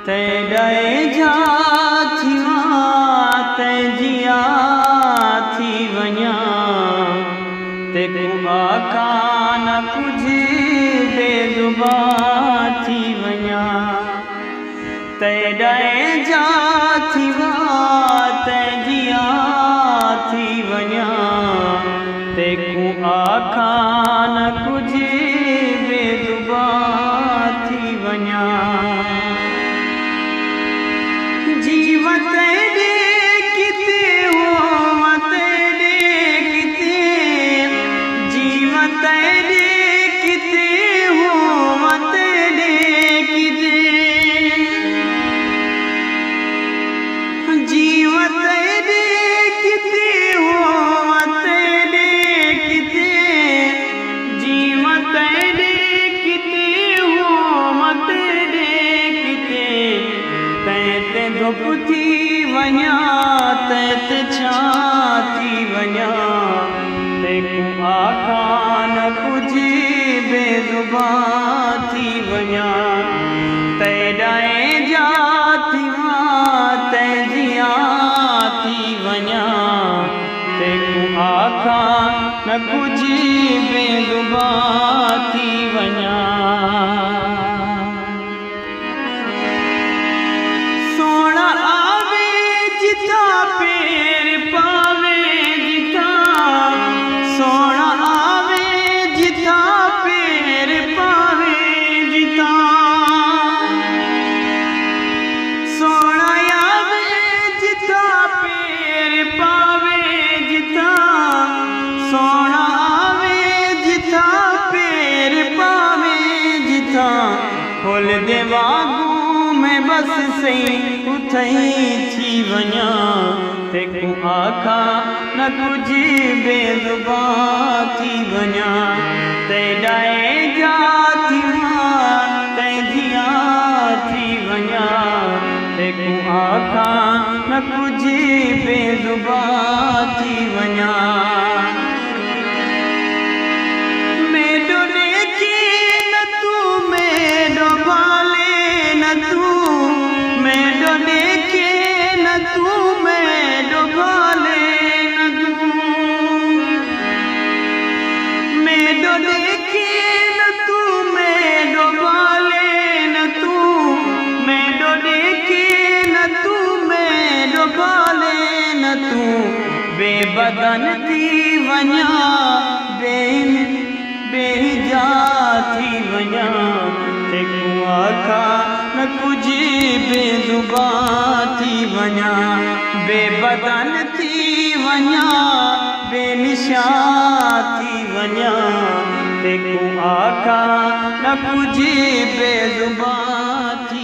तेरे जा थिया ते जिया थी वञा तेको आका न कुछ बेजुबा थी वञा तेरे जा थिया ते जिया थी वञा तेको आका न कुछ बेजुबा थी वञा जीवन तेरे किते हो तेरे किते जीवन तेरे किते हो तेरे किते जीवन तेरे किते हो तेरे किते जीवन तेरे किते हो तेरे किते तैते धुप थी वञा तैते छा थी वञा तेको आका न कुछ बेजुबा थी वञा तेरे जा थिया ते जिया थी वञा तेको आका न कुछ बेजुबा थी वञा सोना आवे जिता पैर पावे जिता सोना आवे जिता पैर पावे जिता सोना आवे जिता पैर पावे जिता सोना आवे जिता पैर पावे जिता खोल दे वागू में बस सही उठई थी वञा तेको आका न कुछ बेजुबा थी वञा तेरे जा थिया ते जिया थी वञा तेको आका न कुछ बेजुबा थी वञा मेडो लेके न तू मेडो भाले न तू मेडो लेके न तू मेडो भाले न तू मेडो लेके न तू मेडो भाले न तू मेडो लेके न तू मेडो भाले न तू बेबदन थी वञा बेहिजा थी वञा तेको आका न कुछ बेजुबा थी वञा बेबदन थी वञा बेनिशा थी वञा तेको आका न कुछ बेजुबा थी